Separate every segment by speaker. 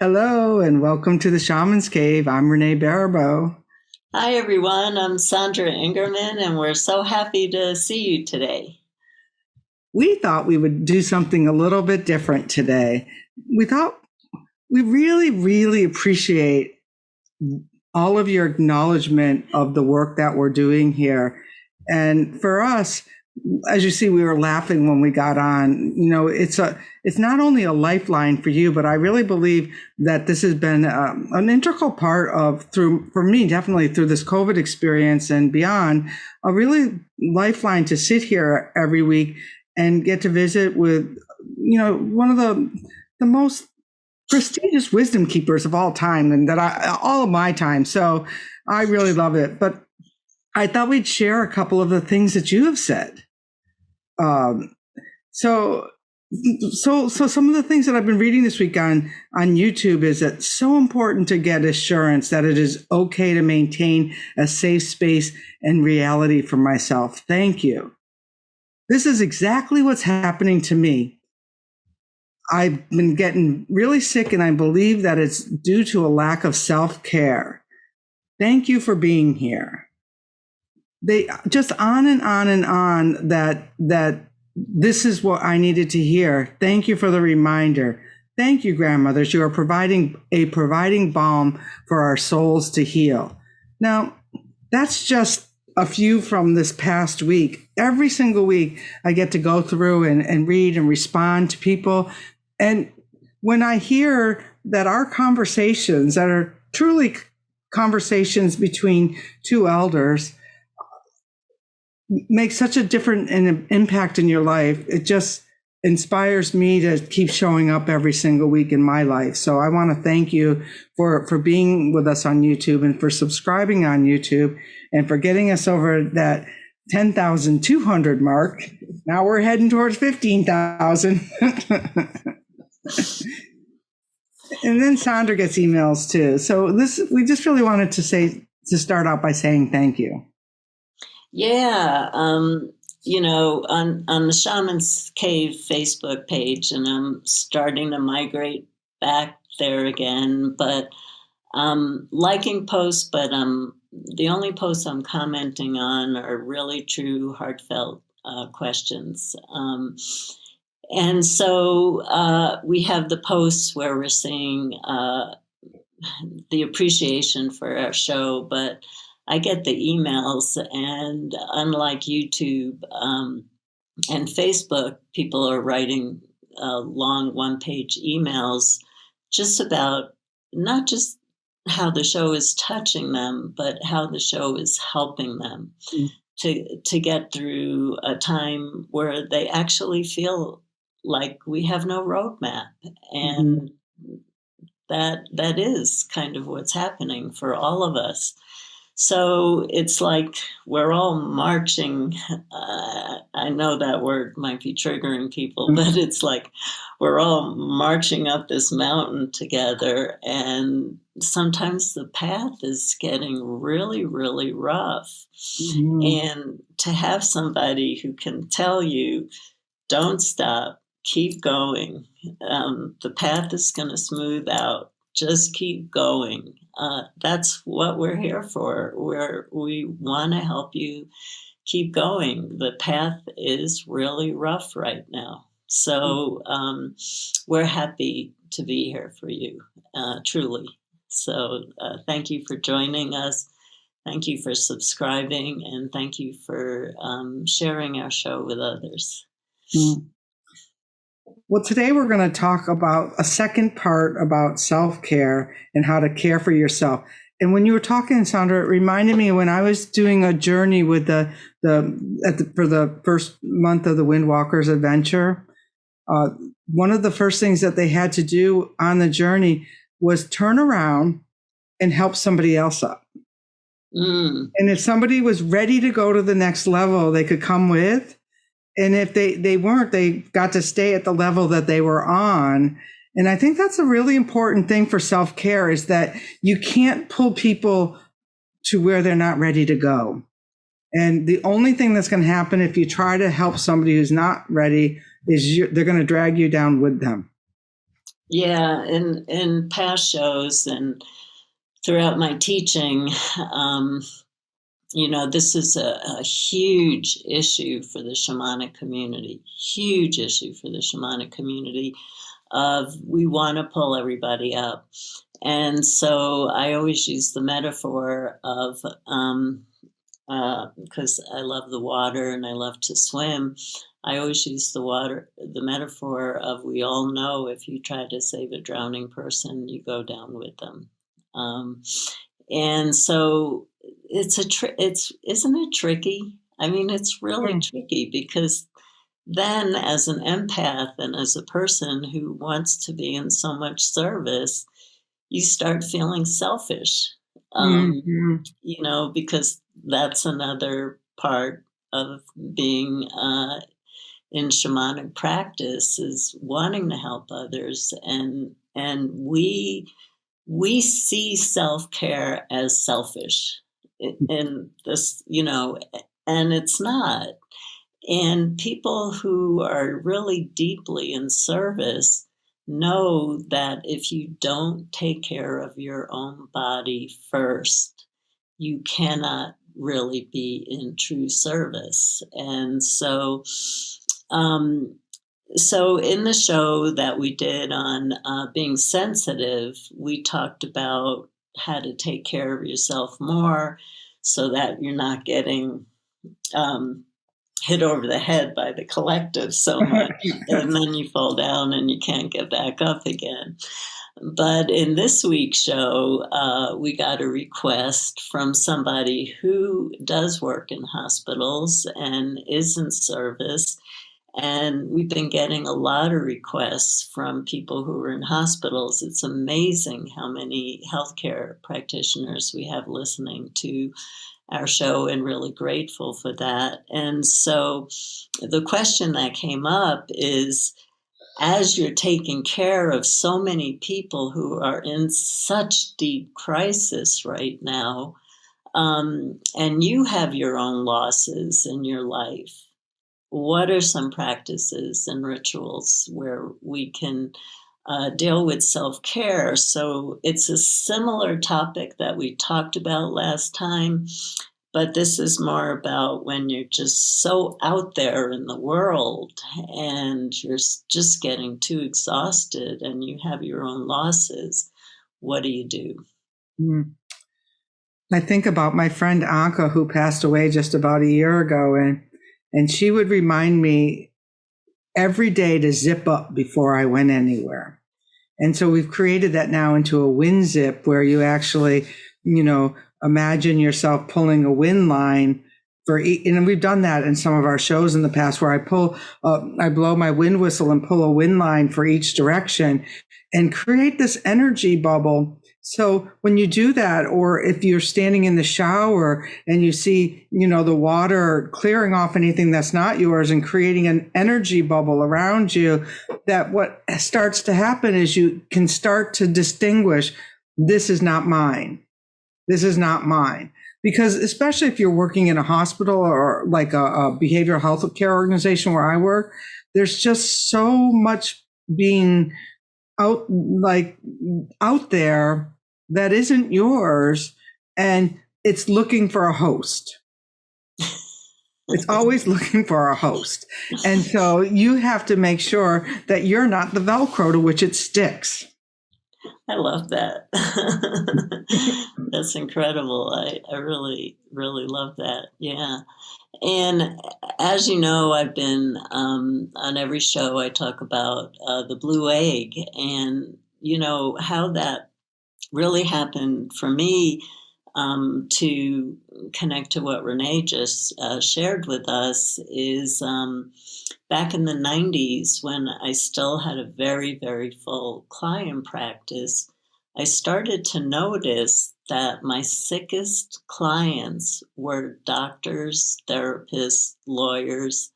Speaker 1: Hello and welcome to the Shaman's Cave. I'm Renee Baribeau.
Speaker 2: Hi, everyone. I'm Sandra Ingerman, and we're so happy to see you today.
Speaker 1: We thought we would do something a little bit different today. We thought we really appreciate all of your acknowledgement of the work that we're doing here. And for us, as you see, we were laughing when we got on. You know, it's not only a lifeline for you, but I really believe that this has been an integral part of, for me, definitely through this COVID experience and beyond, a really lifeline to sit here every week and get to visit with, one of the most prestigious wisdom keepers of all time, and all of my time. So I really love it. But I thought we'd share a couple of the things that you have said. So some of the things that I've been reading this week on YouTube is that it's so important to get assurance that it is okay to maintain a safe space and reality for myself. Thank you. This is exactly what's happening to me. I've been getting really sick, and I believe that it's due to a lack of self-care. Thank you for being here. They just on and on that this is what I needed to hear. Thank you for the reminder. Thank you, grandmothers. You are providing balm for our souls to heal. Now, that's just a few from this past week. Every single week, I get to go through and read and respond to people. And when I hear that our conversations that are truly conversations between two elders make such a different impact in your life, it just inspires me to keep showing up every single week in my life. So I want to thank you for being with us on YouTube and for subscribing on YouTube and for getting us over that 10,200 mark. Now we're heading towards 15,000. And then Sandra gets emails too. So we just really wanted to start out by saying thank you.
Speaker 2: Yeah, on the Shaman's Cave Facebook page, and I'm starting to migrate back there again, but liking posts, but the only posts I'm commenting on are really true, heartfelt questions. And so we have the posts where we're seeing the appreciation for our show, but I get the emails, and unlike YouTube and Facebook, people are writing long one-page emails just about not just how the show is touching them, but how the show is helping them to get through a time where they actually feel like we have no roadmap. And that is kind of what's happening for all of us. So it's like we're all marching. I know that word might be triggering people, but it's like we're all marching up this mountain together. And sometimes the path is getting really, really rough. And to have somebody who can tell you, don't stop, keep going. The path is going to smooth out. Just keep going. That's what we're here for. We want to help you keep going. The path is really rough right now. So we're happy to be here for you, truly. So thank you for joining us. Thank you for subscribing, and thank you for sharing our show with others.
Speaker 1: Well, today we're going to talk about a second part about self-care and how to care for yourself. And when you were talking, Sandra, it reminded me when I was doing a journey with for the first month of the Windwalkers adventure. One of the first things that they had to do on the journey was turn around and help somebody else up. And if somebody was ready to go to the next level, they could come with. And if they weren't, they got to stay at the level that they were on. And I think that's a really important thing for self-care, is that you can't pull people to where they're not ready to go. And the only thing that's going to happen if you try to help somebody who's not ready is they're going to drag you down with them.
Speaker 2: Yeah, in past shows and throughout my teaching, um, this is a huge issue for the shamanic community, huge issue for the shamanic community of we want to pull everybody up. And so I always use the metaphor of, because I love the water and I love to swim, I always use the metaphor of we all know if you try to save a drowning person, you go down with them. Um, and so isn't it tricky? I mean, it's really
Speaker 1: Mm.
Speaker 2: tricky because then as an empath and as a person who wants to be in so much service, you start feeling selfish.
Speaker 1: Mhm.
Speaker 2: Because that's another part of being in shamanic practice is wanting to help others, and we see self-care as selfish in this, and it's not. And people who are really deeply in service know that if you don't take care of your own body first, you cannot really be in true service. And um, so in the show that we did on being sensitive, we talked about how to take care of yourself more so that you're not getting um, hit over the head by the collective so much, and then you fall down and you can't get back up again. But in this week's show, we got a request from somebody who does work in hospitals and is in service. And we've been getting a lot of requests from people who are in hospitals. It's amazing how many healthcare practitioners we have listening to our show, and really grateful for that. And so the question that came up is, as you're taking care of so many people who are in such deep crisis right now, and you have your own losses in your life, what are some practices and rituals where we can deal with self-care? So it's a similar topic that we talked about last time, but this is more about when you're just so out there in the world and you're just getting too exhausted and you have your own losses. What do you do?
Speaker 1: Mm. I think about my friend Anka, who passed away just about a year ago, and she would remind me every day to zip up before I went anywhere. And so we've created that now into a wind zip where you actually, imagine yourself pulling a wind line and we've done that in some of our shows in the past where I blow my wind whistle and pull a wind line for each direction and create this energy bubble. So when you do that, or if you're standing in the shower and you see, the water clearing off anything that's not yours and creating an energy bubble around you, that what starts to happen is you can start to distinguish, this is not mine. This is not mine. Because especially if you're working in a hospital or like a behavioral health care organization where I work, there's just so much being out there that isn't yours, and it's looking for a host. It's always looking for a host. And so you have to make sure that you're not the Velcro to which it sticks.
Speaker 2: I love that. That's incredible. I really, really love that. Yeah. And as you know, I've been on every show, I talk about the blue egg and, how that really happened for me, to connect to what Renee just shared with us is back in the 90s when I still had a very, very full client practice. I started to notice that my sickest clients were doctors, therapists, lawyers,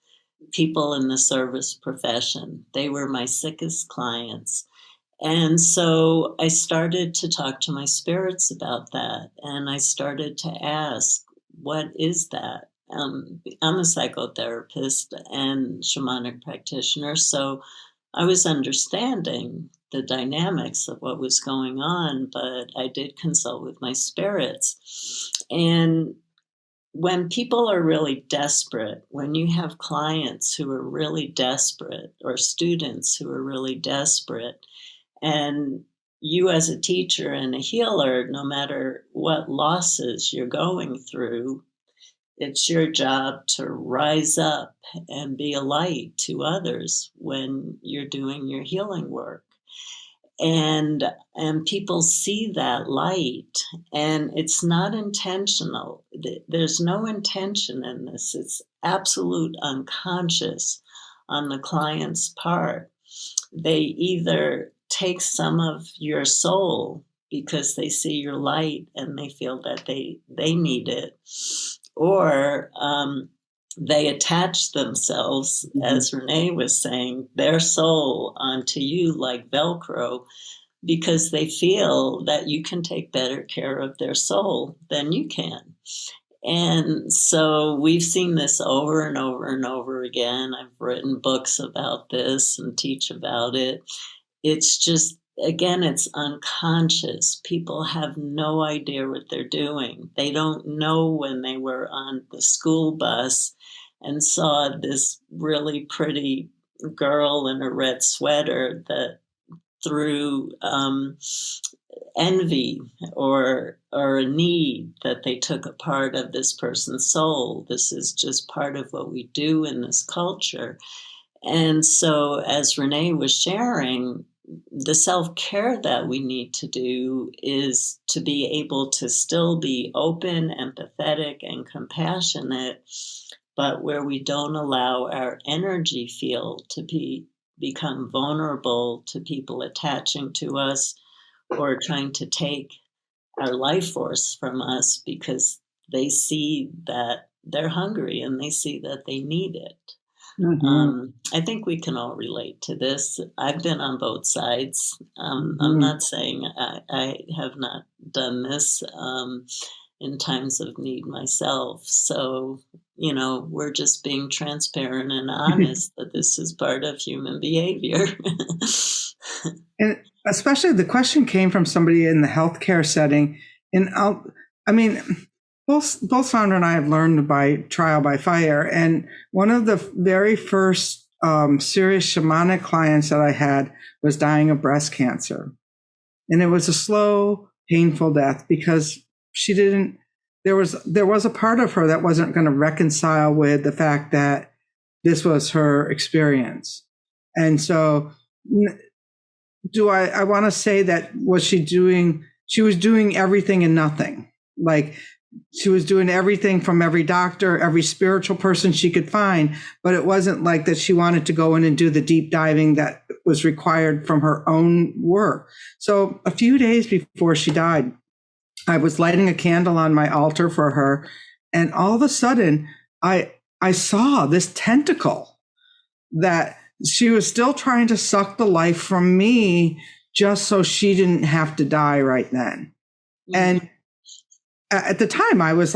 Speaker 2: people in the service profession. They were my sickest clients. And so I started to talk to my spirits about that. And I started to ask, what is that? I'm a psychotherapist and shamanic practitioner. So I was understanding the dynamics of what was going on, but I did consult with my spirits. And when people are really desperate, when you have clients who are really desperate or students who are really desperate, and you as a teacher and a healer, no matter what losses you're going through, it's your job to rise up and be a light to others when you're doing your healing work. And people see that light, and it's not intentional. There's no intention in this. It's absolute unconscious on the client's part. They either take some of your soul because they see your light and they feel that they need it, or they attach themselves, as Renee was saying, their soul onto you like Velcro, because they feel that you can take better care of their soul than you can. And so we've seen this over and over and over again. I've written books about this and teach about it. It's just, again, it's unconscious. People have no idea what they're doing. They don't know when they were on the school bus and saw this really pretty girl in a red sweater that through envy or a need that they took a part of this person's soul. This is just part of what we do in this culture. And so, as Renee was sharing, the self-care that we need to do is to be able to still be open, empathetic, and compassionate, but where we don't allow our energy field to become vulnerable to people attaching to us or trying to take our life force from us because they see that they're hungry and they see that they need it. I think we can all relate to this. I've been on both sides. I'm not saying I have not done this in times of need myself. So, we're just being transparent and honest that this is part of human behavior.
Speaker 1: And especially the question came from somebody in the healthcare setting. And both Sandra and I have learned by trial by fire. And one of the very first serious shamanic clients that I had was dying of breast cancer. And it was a slow, painful death because there was a part of her that wasn't going to reconcile with the fact that this was her experience. And so I want to say that she was doing everything and nothing. Like, she was doing everything from every doctor, every spiritual person she could find, but it wasn't like that she wanted to go in and do the deep diving that was required from her own work. So a few days before she died, I was lighting a candle on my altar for her, and all of a sudden I saw this tentacle that she was still trying to suck the life from me just so she didn't have to die right then. Mm-hmm. And at the time I was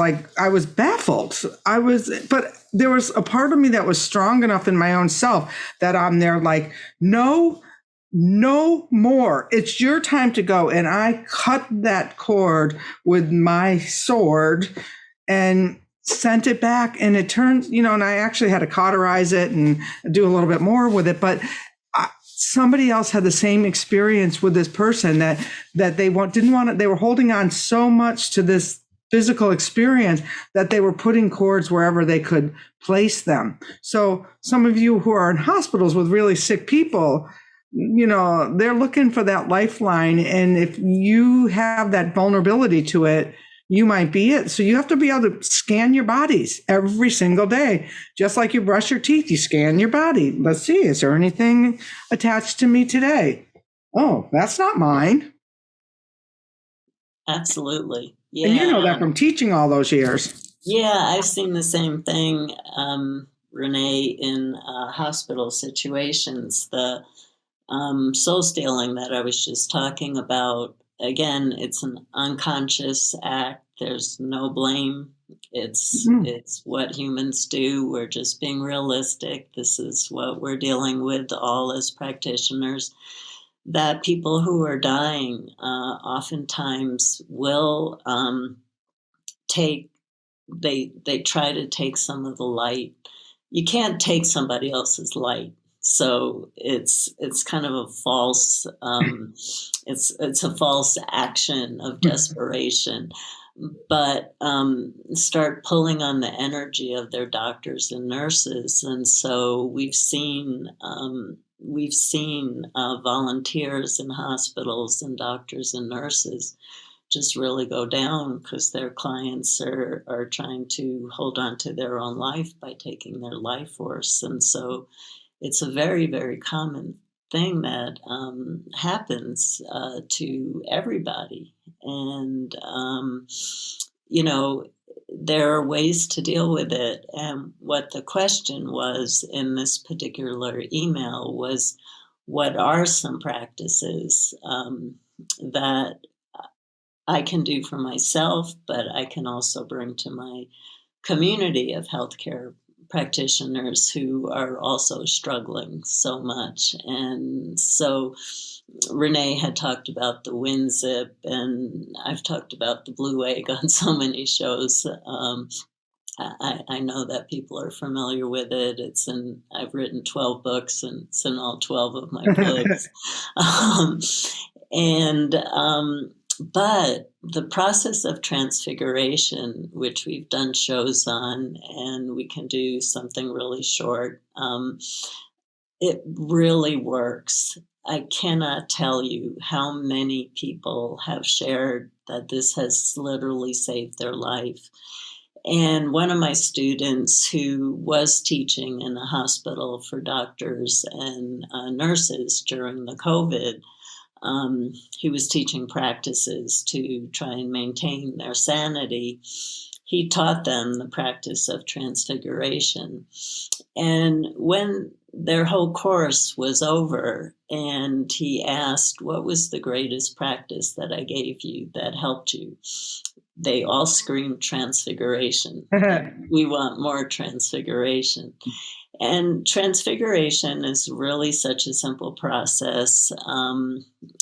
Speaker 1: baffled. But there was a part of me that was strong enough in my own self that I'm there like, no more. It's your time to go. And I cut that cord with my sword and sent it back, and it turns, and I actually had to cauterize it and do a little bit more with it. But somebody else had the same experience with this person that they didn't want to. They were holding on so much to this physical experience that they were putting cords wherever they could place them. So some of you who are in hospitals with really sick people, they're looking for that lifeline. And if you have that vulnerability to it, you might be it. So you have to be able to scan your bodies every single day. Just like you brush your teeth, you scan your body. Let's see, is there anything attached to me today? Oh, that's not mine.
Speaker 2: Absolutely. Yeah.
Speaker 1: And you know that from teaching all those years.
Speaker 2: Yeah, I've seen the same thing, Renee, in hospital situations. The soul stealing that I was just talking about, again, it's an unconscious act. There's no blame It's what humans do. We're just being realistic. This is what we're dealing with all as practitioners. That people who are dying oftentimes will take they try to take some of the light. You can't take somebody else's light, so it's kind of a false it's a false action of desperation. But start pulling on the energy of their doctors and nurses, and so we've seen volunteers in hospitals and doctors and nurses just really go down because their clients are trying to hold on to their own life by taking their life force. And so it's a very, very common thing that happens to everybody. And, there are ways to deal with it. And what the question was in this particular email was, what are some practices that I can do for myself, but I can also bring to my community of healthcare practitioners who are also struggling so much. And so Renee had talked about the wind zip, and I've talked about the blue egg on so many shows. I know that people are familiar with it. I've written 12 books, and it's in all 12 of my books. But the process of transfiguration, which we've done shows on, and we can do something really short, it really works. I cannot tell you how many people have shared that this has literally saved their life. And one of my students who was teaching in a hospital for doctors and nurses during the COVID, he was teaching practices to try and maintain their sanity. He taught them the practice of transfiguration. And when their whole course was over and he asked, what was the greatest practice that I gave you that helped you? They all screamed transfiguration. We want more transfiguration. And transfiguration is really such a simple process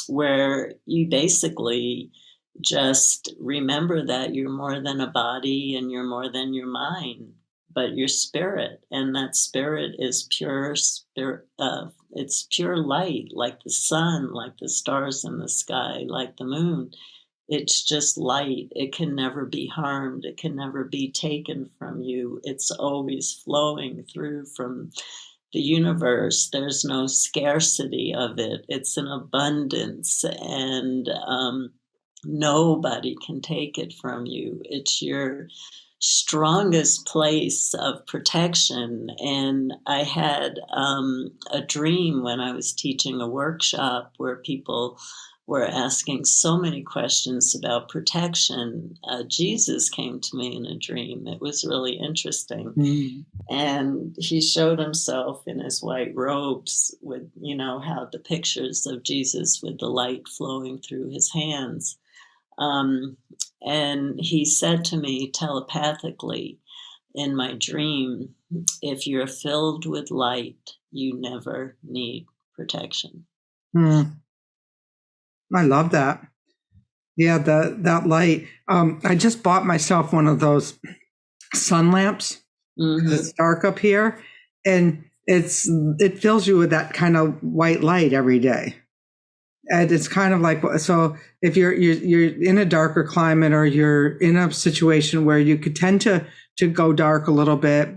Speaker 2: where you basically just remember that you're more than a body and you're more than your mind, but your spirit. And that spirit is pure spirit. It's pure light, like the sun, like the stars in the sky, like the moon. It's just light. It can never be harmed. It can never be taken from you. It's always flowing through from the universe. There's no scarcity of it. It's an abundance, and nobody can take it from you. It's your strongest place of protection. And I had a dream when I was teaching a workshop where people were asking so many questions about protection. Jesus came to me in a dream. It was really interesting. And he showed himself in his white robes with, how the pictures of Jesus with the light flowing through his hands. And he said to me telepathically in my dream, if you're filled with light, you never need protection.
Speaker 1: I love that. Yeah, that light. I just bought myself one of those sun lamps. It's dark up here, and it fills you with that kind of white light every day. And it's kind of like, so if you're in a darker climate, or you're in a situation where you could tend to go dark a little bit,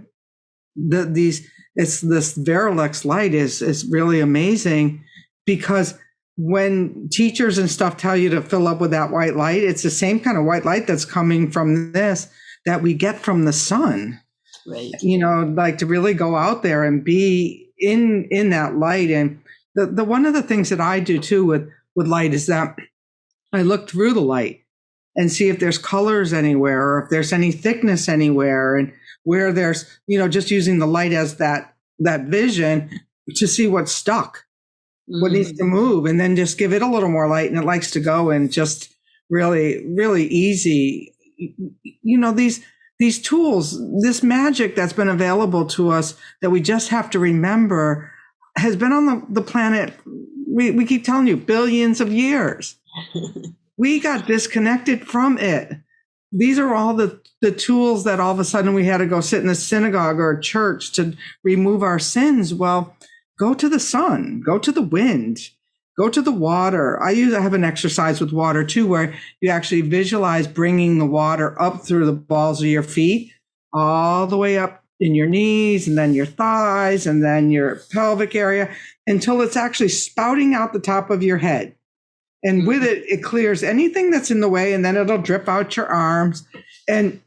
Speaker 1: this Verilux light is really amazing, because when teachers and stuff tell you to fill up with that white light, it's the same kind of white light that's coming from this that we get from the sun.
Speaker 2: Right.
Speaker 1: Like to really go out there and be in that light. And the one of the things that I do too with light is that I look through the light and see if there's colors anywhere, or if there's any thickness anywhere, and where there's, just using the light as that vision to see what's stuck. What needs to move, and then just give it a little more light, and it likes to go, and just really, really easy. these tools, this magic that's been available to us that we just have to remember has been on the planet. We keep telling you billions of years. We got disconnected from it. These are all the tools that all of a sudden we had to go sit in a synagogue or a church to remove our sins. Well, go to the sun, go to the wind, go to the water. I have an exercise with water too, where you actually visualize bringing the water up through the balls of your feet, all the way up in your knees, and then your thighs, and then your pelvic area, until it's actually spouting out the top of your head. And with it, it clears anything that's in the way, and then it'll drip out your arms. And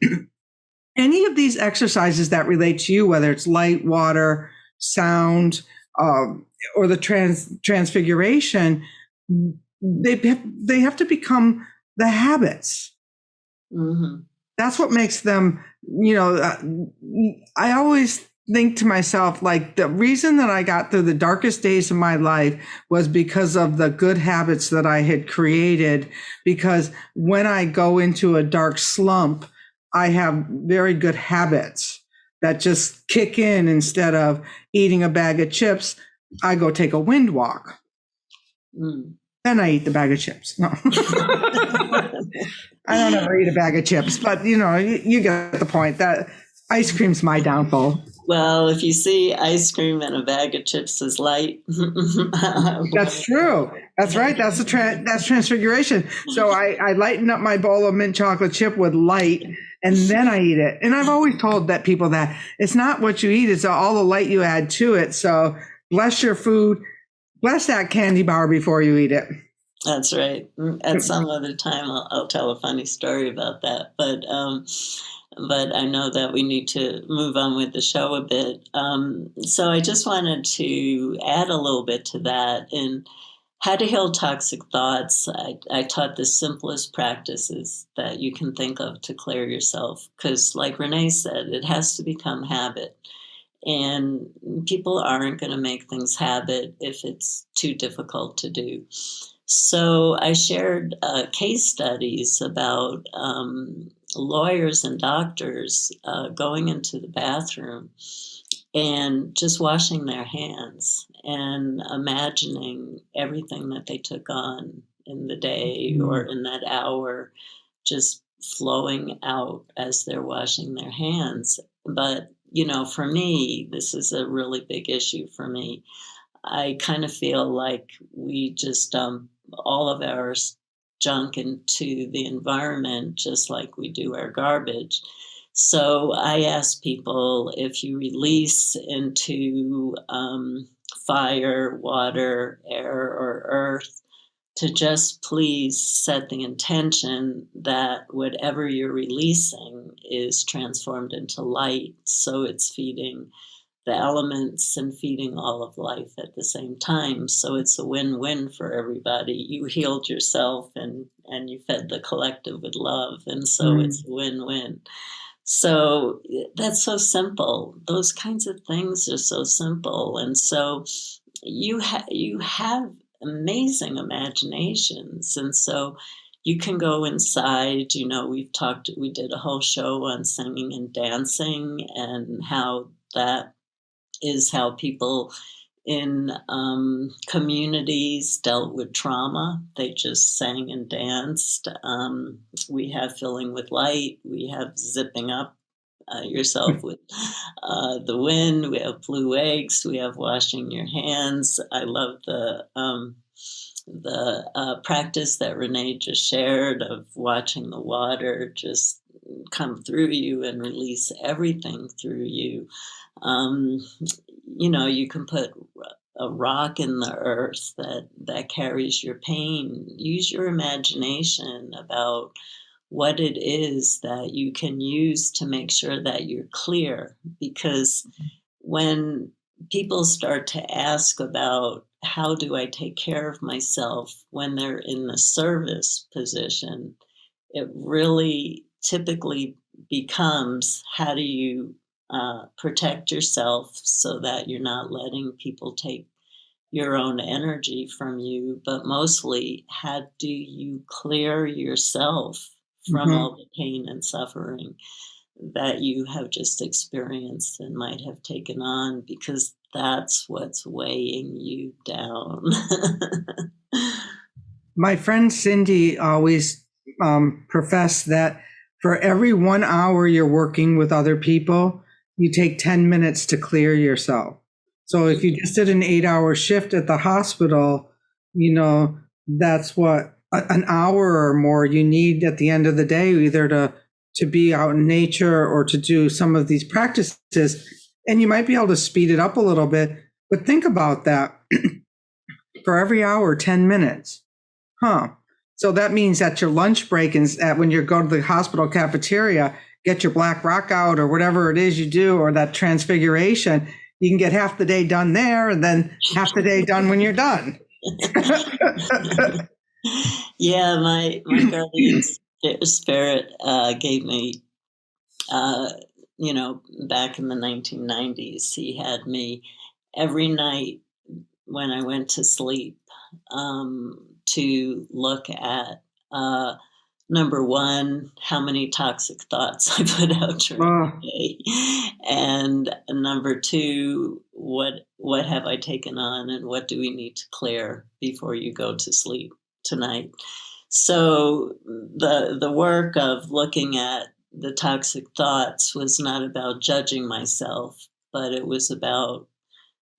Speaker 1: any of these exercises that relate to you, whether it's light, water, sound, or the transfiguration, they have to become the habits. Mm-hmm. That's what makes them, I always think to myself, like, the reason that I got through the darkest days of my life was because of the good habits that I had created. Because when I go into a dark slump, I have very good habits that just kick in. Instead of eating a bag of chips, I go take a wind walk. Then I eat the bag of chips. No. I don't ever eat a bag of chips, but you get the point. That ice cream's my downfall.
Speaker 2: Well, if you see ice cream and a bag of chips is light.
Speaker 1: That's true. That's right. That's transfiguration. So I lighten up my bowl of mint chocolate chip with light, and then I eat it. And I've always told people that it's not what you eat, it's all the light you add to it. So bless your food. Bless that candy bar before you eat it.
Speaker 2: That's right. At some other time, I'll tell a funny story about that. But I know that we need to move on with the show a bit. So I just wanted to add a little bit to that. In How to Heal Toxic Thoughts, I taught the simplest practices that you can think of to clear yourself. Because like Renee said, it has to become habit. And people aren't going to make things habit if it's too difficult to do. So I shared case studies about lawyers and doctors going into the bathroom and just washing their hands and imagining everything that they took on in the day or in that hour, just flowing out as they're washing their hands. But for me, this is a really big issue for me. I kind of feel like we just dump all of our junk into the environment, just like we do our garbage. So I ask people, if you release into fire, water, air, or earth, to just please set the intention that whatever you're releasing is transformed into light, so it's feeding the elements and feeding all of life at the same time. So it's a win-win for everybody. You healed yourself and you fed the collective with love, and so it's a win-win. So that's so simple. Those kinds of things are so simple. And so you have amazing imaginations. And so you can go inside, we did a whole show on singing and dancing, and how that is how people in communities dealt with trauma. They just sang and danced. We have filling with light. We have zipping up yourself with the wind. We have blue eggs. We have washing your hands. I love the practice that Renee just shared of watching the water just come through you and release everything through you. You can put a rock in the earth that carries your pain. Use your imagination about what it is that you can use to make sure that you're clear. Because when people start to ask about how do I take care of myself when they're in the service position, it really typically becomes, how do you protect yourself so that you're not letting people take your own energy from you, but mostly, how do you clear yourself from all the pain and suffering that you have just experienced and might have taken on, because that's what's weighing you down.
Speaker 1: My friend Cindy always professed that for every 1 hour you're working with other people, you take 10 minutes to clear yourself. So if you just did an 8-hour shift at the hospital, that's what an hour or more you need at the end of the day, either to be out in nature or to do some of these practices. And you might be able to speed it up a little bit, but think about that. For every hour, 10 minutes. So that means at your lunch break and when you go to the hospital cafeteria, get your black rock out or whatever it is you do, or that transfiguration, you can get half the day done there and then half the day done when you're done.
Speaker 2: Yeah, my guardian spirit gave me, back in the 1990s, he had me every night when I went to sleep to look at, number one, how many toxic thoughts I put out during the day, and number two, what have I taken on, and what do we need to clear before you go to sleep tonight. So the work of looking at the toxic thoughts was not about judging myself, but it was about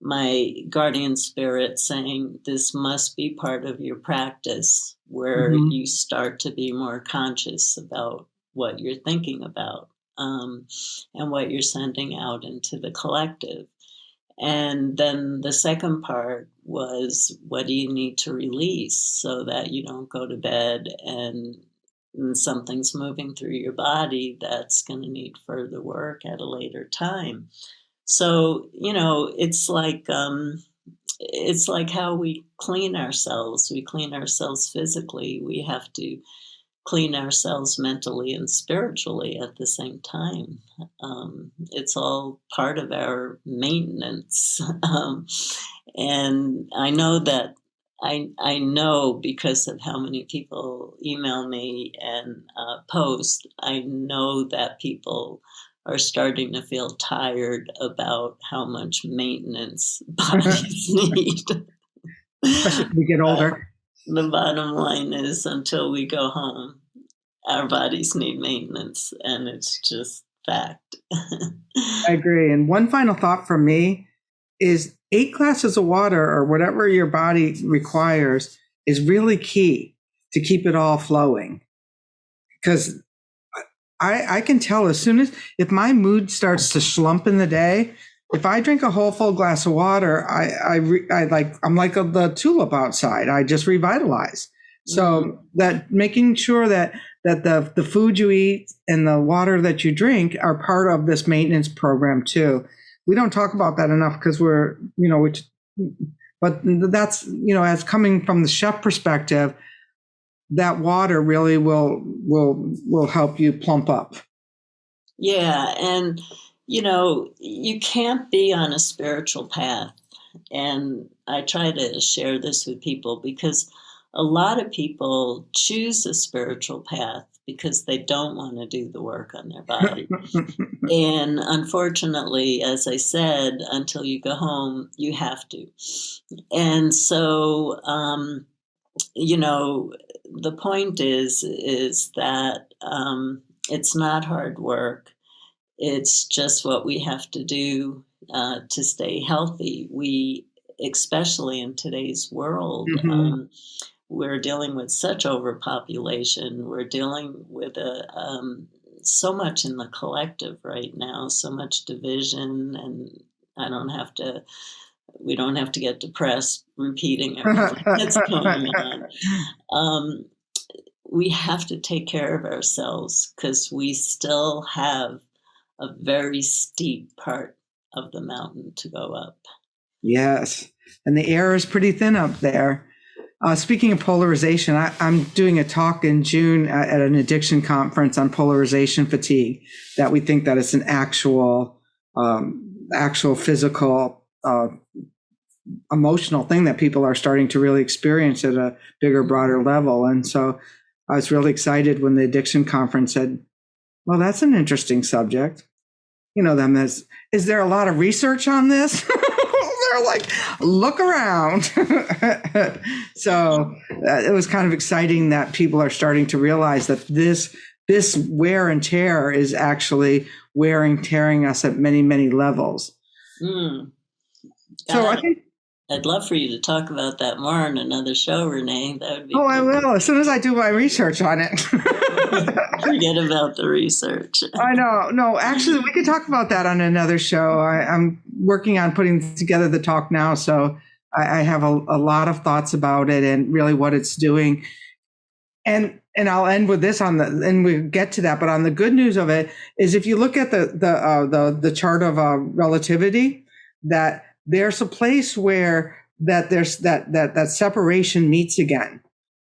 Speaker 2: my guardian spirit saying, this must be part of your practice, where you start to be more conscious about what you're thinking about, and what you're sending out into the collective. And then the second part was, what do you need to release so that you don't go to bed and something's moving through your body that's going to need further work at a later time. So, it's like how we clean ourselves. We clean ourselves physically. We have to clean ourselves mentally and spiritually at the same time. It's all part of our maintenance. And I know that I know, because of how many people email me and post, I know that people are starting to feel tired about how much maintenance bodies need.
Speaker 1: Especially as we get older.
Speaker 2: The bottom line is, until we go home, our bodies need maintenance, and it's just fact.
Speaker 1: I agree. And one final thought from me is 8 glasses of water, or whatever your body requires, is really key to keep it all flowing. Because I can tell as soon as, if my mood starts to slump in the day, if I drink a whole full glass of water, I'm like the tulip outside. I just revitalize. So that making sure that the food you eat and the water that you drink are part of this maintenance program too. We don't talk about that enough, because but that's, as coming from the chef perspective, that water really will help you plump up.
Speaker 2: Yeah. And, you can't be on a spiritual path. And I try to share this with people, because a lot of people choose a spiritual path because they don't want to do the work on their body. And unfortunately, as I said, until you go home, you have to. And so, the point is that it's not hard work. It's just what we have to do to stay healthy. We, especially in today's world, we're dealing with such overpopulation. We're dealing with so much in the collective right now, so much division, and we don't have to get depressed repeating everything that's going on. We have to take care of ourselves, because we still have a very steep part of the mountain to go up.
Speaker 1: Yes. And the air is pretty thin up there. Speaking of polarization, I'm doing a talk in June at an addiction conference on polarization fatigue, that we think that it's an actual physical, emotional thing that people are starting to really experience at a bigger, broader level. And so I was really excited when the addiction conference had Well, that's an interesting subject. You know, them as, is there a lot of research on this? They're like, look around. So it was kind of exciting that people are starting to realize that this wear and tear is actually tearing us at many, many levels. So I think
Speaker 2: I'd love for you to talk about that more on another show, Renee. That would be
Speaker 1: I will, as soon as I do my research on it.
Speaker 2: Forget about the research.
Speaker 1: I know. No, actually, we could talk about that on another show. I'm working on putting together the talk now, so I have a lot of thoughts about it and really what it's doing. And I'll end with this and we'll get to that. But on the good news of it is, if you look at the chart of relativity, that there's a place where that there's that separation meets again.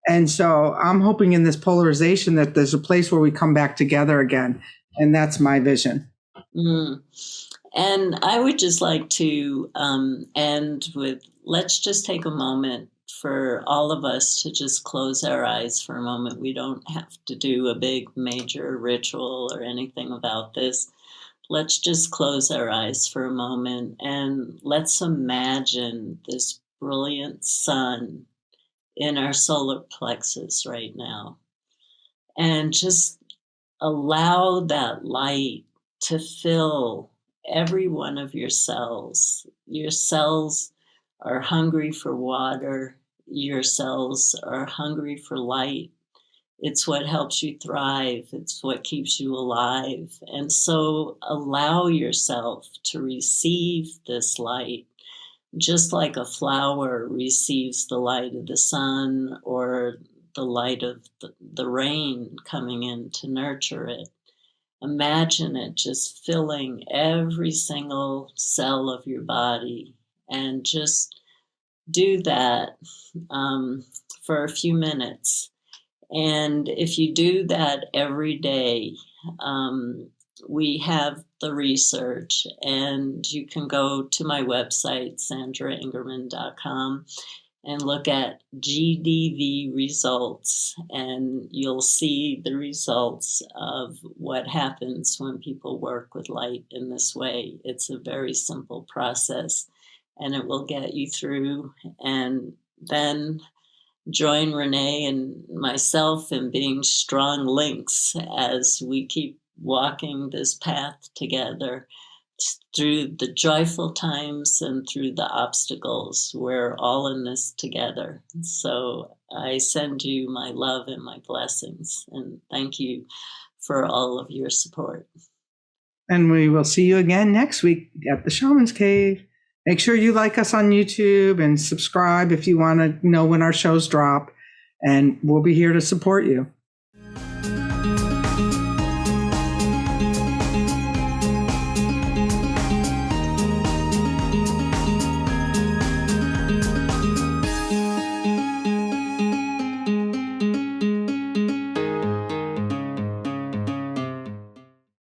Speaker 1: And so I'm hoping in this polarization that there's a place where we come back together again. And that's my vision.
Speaker 2: And I would just like to end with, let's just take a moment for all of us to just close our eyes for a moment. We don't have to do a big major ritual or anything about this. Let's just close our eyes for a moment and let's imagine this brilliant sun in our solar plexus right now. And just allow that light to fill every one of your cells. Your cells are hungry for water. Your cells are hungry for light. It's what helps you thrive. It's what keeps you alive. And so allow yourself to receive this light, just like a flower receives the light of the sun or the light of the rain coming in to nurture it. Imagine it just filling every single cell of your body, and just do that for a few minutes. And if you do that every day, we have the research, and you can go to my website, sandraingerman.com, and look at GDV results, and you'll see the results of what happens when people work with light in this way. It's a very simple process, and it will get you through. And then join Renee and myself in being strong links as we keep walking this path together through the joyful times and through the obstacles. We're all in this together. So I send you my love and my blessings, and thank you for all of your support.
Speaker 1: And we will see you again next week at the Shamans Cave. Make sure you like us on YouTube and subscribe if you want to know when our shows drop. And we'll be here to support you.